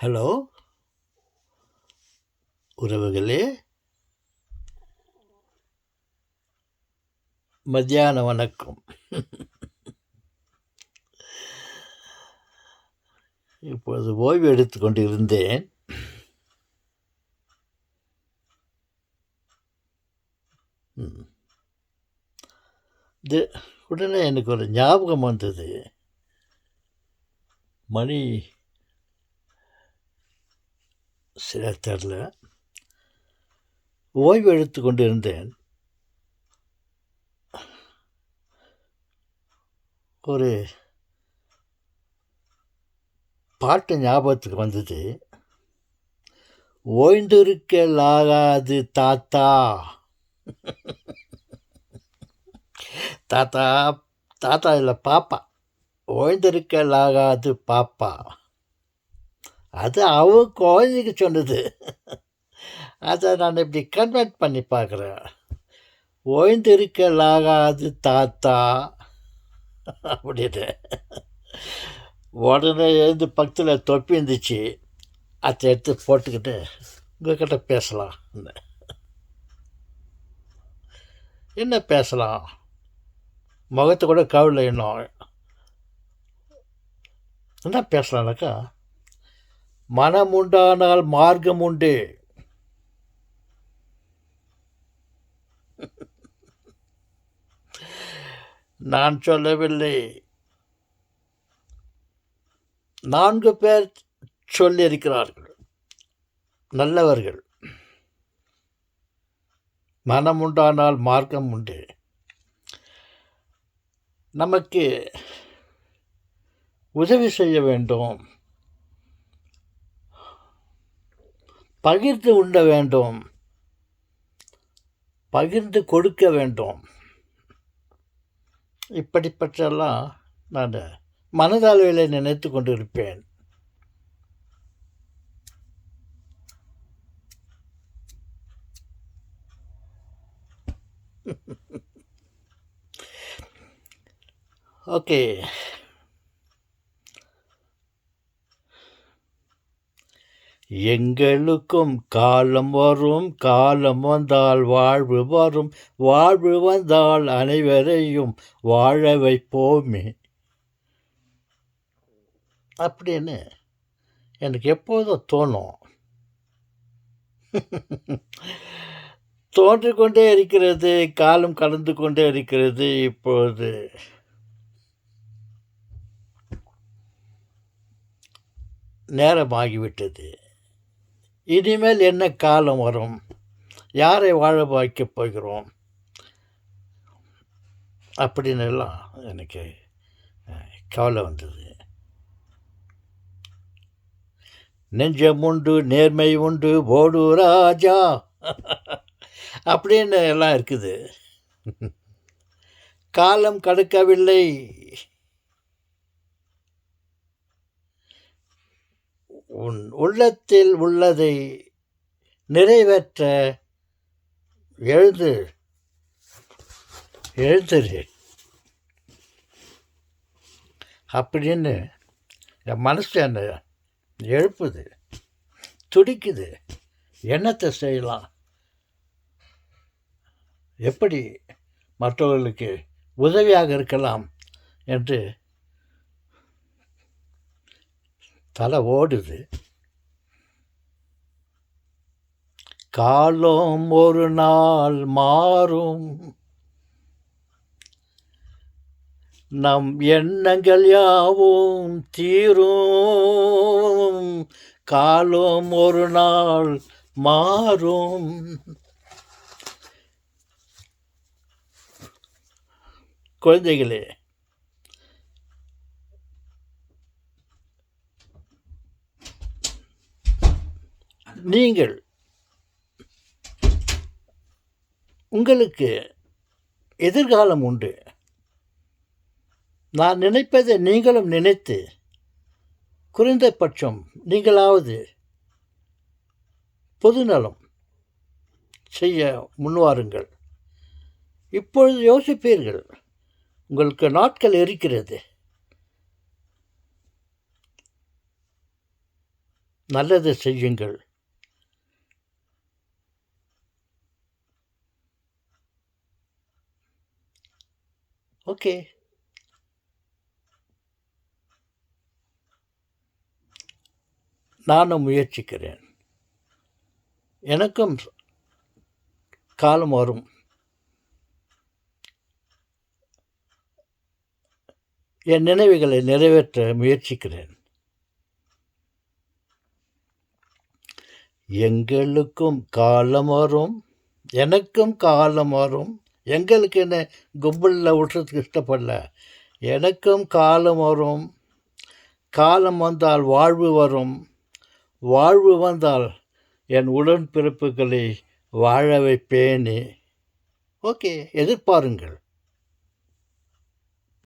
Hello உறவுகளே, மத்தியான வணக்கம். இப்பொழுது ஓய்வு எடுத்து கொண்டிருந்தேன். இது உடனே எனக்கு ஒரு ஞாபகம் வந்தது. மணி சில தெரில, ஓய்வு எடுத்து கொண்டிருந்தேன். ஒரு பாட்டு ஞாபகத்துக்கு வந்தது. ஓய்ந்திருக்கலாகாது தாத்தா. தாத்தா தாத்தா இல்லை, பாப்பா. ஓய்ந்திருக்கலாகாது பாப்பா. அது அவன் குழந்தைக்கு சொன்னது. அதை நான் இப்படி கன்வெர்ட் பண்ணி பார்க்குறேன். ஓய்ந்திருக்கலாகாது தாத்தா அப்படின்னு. உடனே எழுந்து பக்கத்தில் தொப்பி இருந்துச்சு, அதை எடுத்து போட்டுக்கிட்டு உங்கள்கிட்ட பேசலாம். என்ன பேசலாம்? முகத்தை கூட கவலை இன்னும் என்ன பேசலாம்னாக்கா, மனம் உண்டானால் மார்க்கம் உண்டு. நான் சொல்லவில்லை, 4 பேர் சொல்லியிருக்கிறார்கள், நல்லவர்கள். மனம் உண்டானால் மார்க்கம் உண்டு. நமக்கு உதவி செய்ய வேண்டும், பகிர்ந்து உண்ண வேண்டும், பகிர்ந்து கொடுக்க வேண்டும். இப்படிப்பட்டெல்லாம் நான் மனதளவில் நினைத்து கொண்டிருப்பேன். ஓகே, எங்களுக்கும் காலம் வரும், காலம் வந்தால் வாழ்வு வரும், வாழ்வு வந்தால் அனைவரையும் வாழ வைப்போமே அப்படின்னு எனக்கு எப்போதும் தோணும். தோன்றிக்கொண்டே இருக்கிறது, காலம் கடந்து கொண்டே இருக்கிறது. இப்பொழுது நேரமாகிவிட்டது. இனிமேல் என்ன காலம் வரும்? யாரை வாழ வைக்கப் போகிறோம்? அப்படின்னு எல்லாம் எனக்கு கவலை வந்தது. நெஞ்சம் உண்டு, நேர்மை உண்டு, ஓடு ராஜா அப்படின்னு எல்லாம் இருக்குது. காலம் கடக்கவில்லை. உன் உள்ளத்தில் உள்ளதை நிறைவேற்ற எழுந்துரு அப்படின்னு என் மனசு என்ன எழுப்புது, துடிக்குது. என்னத்தை செய்யலாம், எப்படி மற்றவர்களுக்கு உதவியாக இருக்கலாம் என்று தலை ஓடுது. காலம் ஒரு நாள் மாறும், நம் எண்ணங்கள் யாவும் தீரும். காலம் ஒரு நாள் மாறும். குழந்தைகளே, நீங்கள் உங்களுக்கு எதிர்காலம் உண்டு. நான் நினைப்பதை நீங்களும் நினைத்து, குறைந்தபட்சம் நீங்களாவது பொதுநலம் செய்ய முன்வாருங்கள். இப்பொழுது யோசிப்பீர்கள், உங்களுக்கு நாட்கள் இருக்கிறது. நல்லது செய்யுங்கள். ஓகே. நானும் முயற்சிக்கிறேன். எனக்கும் காலம் வரும். என் நினைவுகளை நிறைவேற்ற முயற்சிக்கிறேன். எங்களுக்கும் காலம் வரும், எனக்கும் காலம் வரும். எங்களுக்கு என்ன கும்பலில் விட்டுறதுக்கு இஷ்டப்படல. எனக்கும் காலம் வரும். காலம் வந்தால் வாழ்வு வரும். வாழ்வு வந்தால் என் உடன்பிறப்புகளை வாழ வைப்பேனே. ஓகே, எதிர்பாருங்கள்.